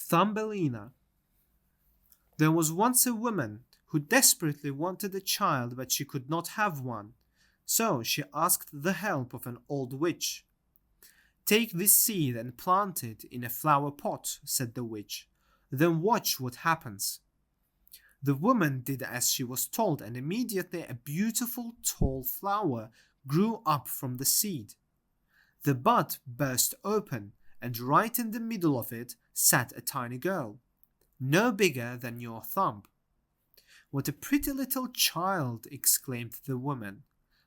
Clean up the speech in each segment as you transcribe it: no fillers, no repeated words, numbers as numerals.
Thumbelina. There was once a woman who desperately wanted a child, but she could not have one. So she asked the help of an old witch. "Take this seed and plant it in a flower pot," said the witch. "Then watch what happens." The woman did as she was told, and immediately a beautiful tall flower grew up from the seed. The bud burst open, and right in the middle of it sat a tiny girl, no bigger than your thumb. "What a pretty little child!" exclaimed the woman.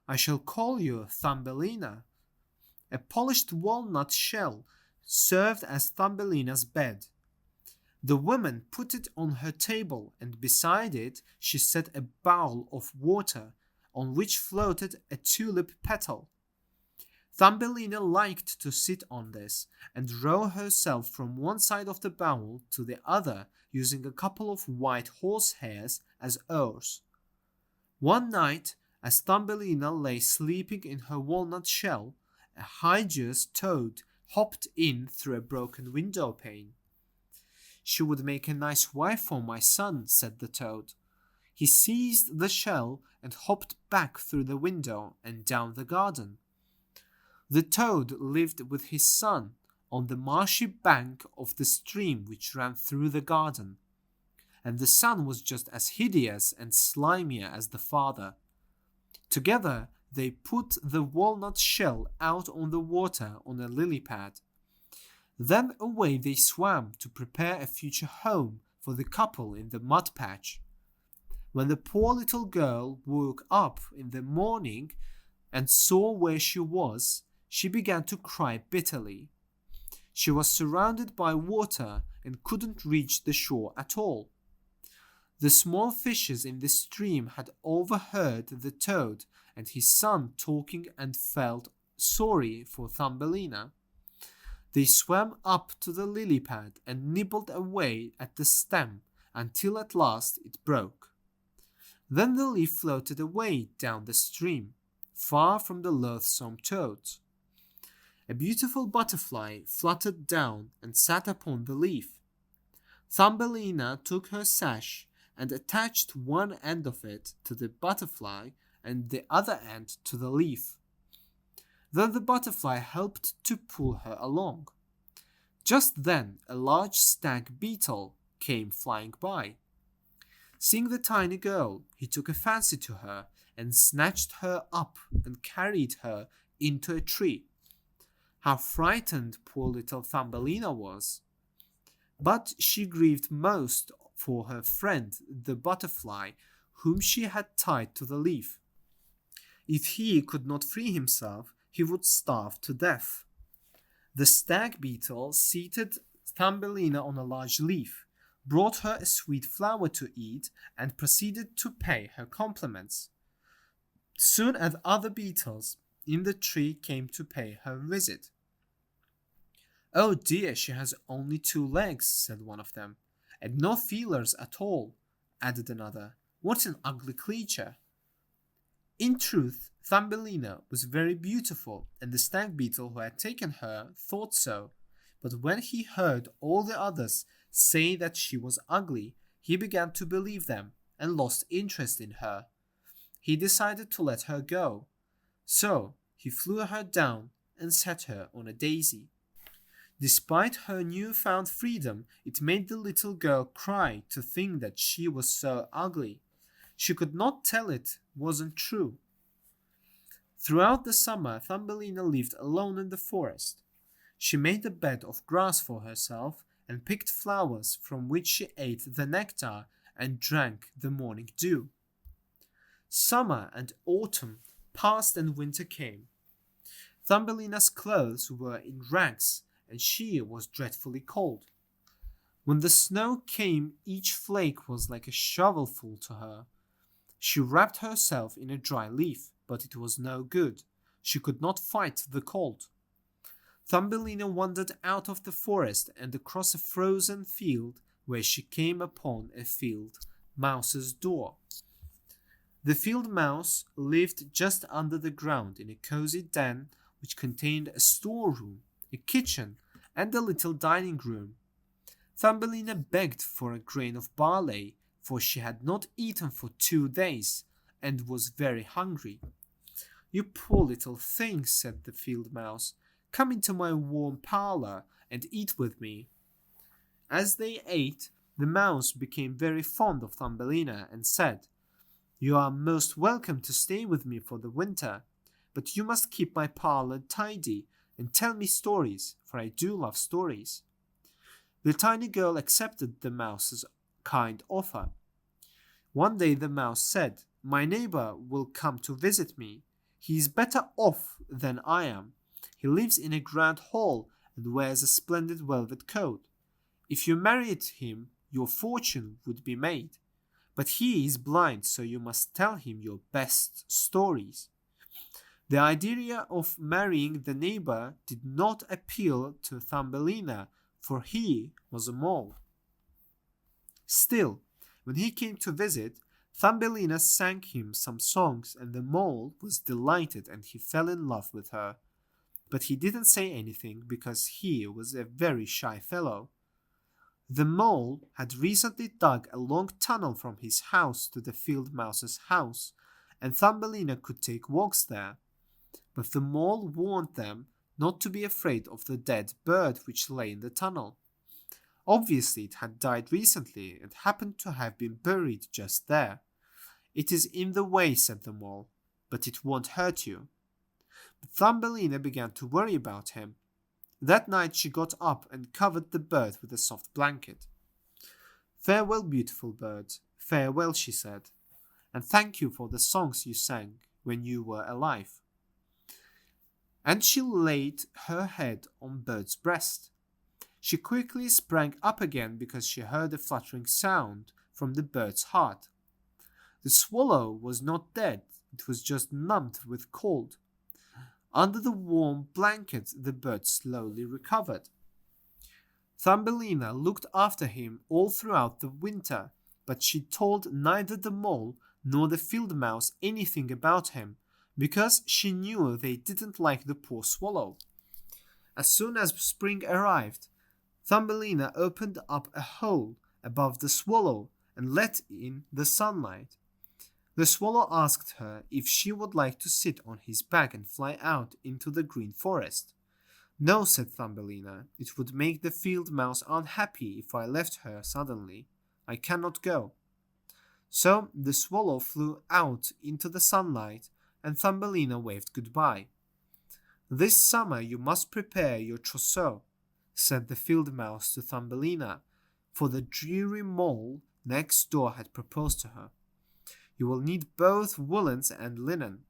"I shall call you Thumbelina." A polished walnut shell served as Thumbelina's bed. The woman put it on her table, and beside it she set a bowl of water, on which floated a tulip petal. Thumbelina liked to sit on this and row herself from one side of the bowl to the other, using a couple of white horsehairs as oars. One night, as Thumbelina lay sleeping in her walnut shell, a hideous toad hopped in through a broken window pane. "She would make a nice wife for my son," said the toad. He seized the shell and hopped back through the window and down the garden. The toad lived with his son on the marshy bank of the stream which ran through the garden, and the son was just as hideous and slimier as the father. Together they put the walnut shell out on the water on a lily pad. Then away they swam to prepare a future home for the couple in the mud patch. When the poor little girl woke up in the morning and saw where she was, she began to cry bitterly. She was surrounded by water and couldn't reach the shore at all. The small fishes in the stream had overheard the toad and his son talking and felt sorry for Thumbelina. They swam up to the lily pad and nibbled away at the stem until at last it broke. Then the leaf floated away down the stream, far from the loathsome toad. A beautiful butterfly fluttered down and sat upon the leaf. Thumbelina took her sash and attached one end of it to the butterfly and the other end to the leaf. Then the butterfly helped to pull her along. Just then a large stag beetle came flying by. Seeing the tiny girl, he took a fancy to her and snatched her up and carried her into a tree. How frightened poor little Thumbelina was! But she grieved most for her friend the butterfly, whom she had tied to the leaf. If he could not free himself, he would starve to death. The stag beetle seated Thumbelina on a large leaf, brought her a sweet flower to eat, and proceeded to pay her compliments. Soon other beetles in the tree came to pay her visit. "Oh dear, she has only 2 legs," said one of them. "And no feelers at all," added another. "What an ugly creature!" In truth, Thumbelina was very beautiful, and the stag beetle who had taken her thought so. But when he heard all the others say that she was ugly, he began to believe them and lost interest in her. He decided to let her go. So he flew her down and set her on a daisy. Despite her newfound freedom, it made the little girl cry to think that she was so ugly. She could not tell it wasn't true. Throughout the summer, Thumbelina lived alone in the forest. She made a bed of grass for herself and picked flowers from which she ate the nectar and drank the morning dew. Summer and autumn passed and winter came. Thumbelina's clothes were in rags and she was dreadfully cold. When the snow came, each flake was like a shovelful to her. She wrapped herself in a dry leaf, but it was no good. She could not fight the cold. Thumbelina wandered out of the forest and across a frozen field, where she came upon a field mouse's door. The field mouse lived just under the ground in a cozy den which contained a storeroom, a kitchen, and a little dining room. Thumbelina begged for a grain of barley, for she had not eaten for 2 days, and was very hungry. "You poor little thing," said the field mouse, "come into my warm parlour and eat with me." As they ate, the mouse became very fond of Thumbelina and said, "You are most welcome to stay with me for the winter, but you must keep my parlour tidy and tell me stories, for I do love stories." The tiny girl accepted the mouse's kind offer. One day the mouse said, "My neighbour will come to visit me. He is better off than I am. He lives in a grand hall and wears a splendid velvet coat. If you married him, your fortune would be made. But he is blind, so you must tell him your best stories." The idea of marrying the neighbor did not appeal to Thumbelina, for he was a mole. Still, when he came to visit, Thumbelina sang him some songs, and the mole was delighted and he fell in love with her. But he didn't say anything because he was a very shy fellow. The mole had recently dug a long tunnel from his house to the field mouse's house, and Thumbelina could take walks there. But the mole warned them not to be afraid of the dead bird which lay in the tunnel. Obviously it had died recently and happened to have been buried just there. "It is in the way," said the mole, "but it won't hurt you." But Thumbelina began to worry about him. That night she got up and covered the bird with a soft blanket. "Farewell, beautiful bird, farewell," she said, "and thank you for the songs you sang when you were alive." And she laid her head on Bird's breast. She quickly sprang up again because she heard a fluttering sound from the bird's heart. The swallow was not dead, it was just numbed with cold. Under the warm blanket the bird slowly recovered. Thumbelina looked after him all throughout the winter, but she told neither the mole nor the field mouse anything about him, because she knew they didn't like the poor swallow. As soon as spring arrived, Thumbelina opened up a hole above the swallow and let in the sunlight. The swallow asked her if she would like to sit on his back and fly out into the green forest. "No," said Thumbelina, "it would make the field mouse unhappy if I left her suddenly. I cannot go." So the swallow flew out into the sunlight, and Thumbelina waved goodbye. "This summer you must prepare your trousseau," said the field mouse to Thumbelina, for the dreary mole next door had proposed to her. "You will need both woolens and linen.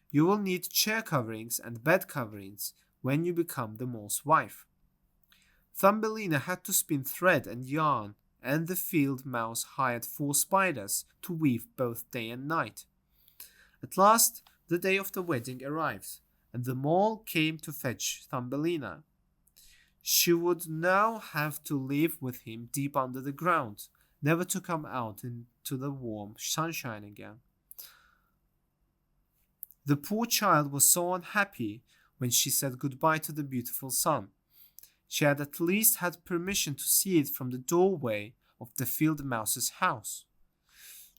You will need chair coverings and bed coverings when you become the mole's wife." Thumbelina had to spin thread and yarn, and the field mouse hired 4 spiders to weave both day and night. At last the day of the wedding arrived, and the mole came to fetch Thumbelina. She would now have to live with him deep under the ground, never to come out into the warm sunshine again. The poor child was so unhappy when she said goodbye to the beautiful sun. She had at least had permission to see it from the doorway of the field mouse's house.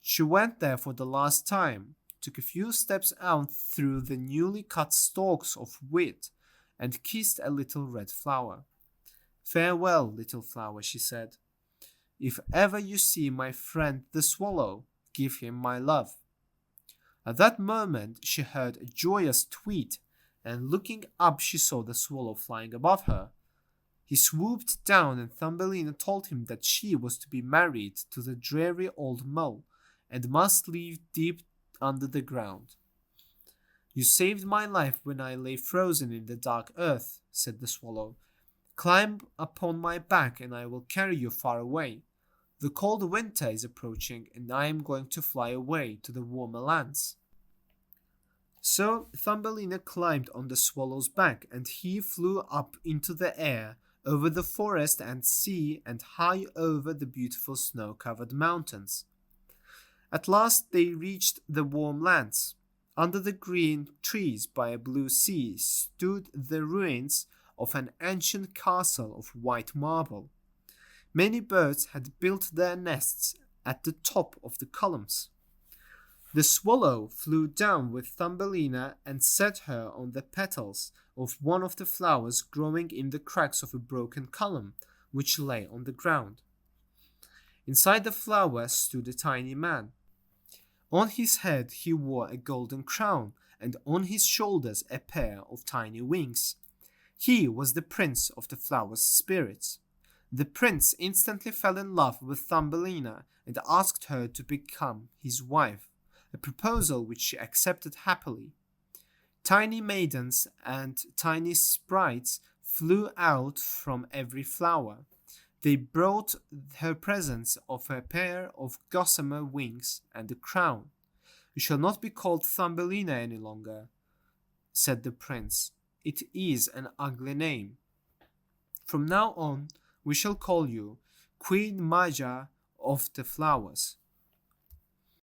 She went there for the last time, took a few steps out through the newly cut stalks of wheat, and kissed a little red flower. "Farewell, little flower," she said. "If ever you see my friend the swallow, give him my love." At that moment she heard a joyous tweet, and looking up she saw the swallow flying above her. He swooped down, and Thumbelina told him that she was to be married to the dreary old mole, and must live deep under the ground. "You saved my life when I lay frozen in the dark earth," said the swallow. "Climb upon my back and I will carry you far away. The cold winter is approaching and I am going to fly away to the warmer lands." So Thumbelina climbed on the swallow's back, and he flew up into the air, over the forest and sea, and high over the beautiful snow-covered mountains. At last they reached the warm lands. Under the green trees by a blue sea stood the ruins of an ancient castle of white marble. Many birds had built their nests at the top of the columns. The swallow flew down with Thumbelina and set her on the petals of one of the flowers growing in the cracks of a broken column, which lay on the ground. Inside the flower stood a tiny man. On his head he wore a golden crown, and on his shoulders a pair of tiny wings. He was the prince of the flower's spirits. The prince instantly fell in love with Thumbelina and asked her to become his wife, a proposal which she accepted happily. Tiny maidens and tiny sprites flew out from every flower. They brought her presents of a pair of gossamer wings and a crown. "You shall not be called Thumbelina any longer," said the prince. "It is an ugly name. From now on we shall call you Queen Maja of the Flowers."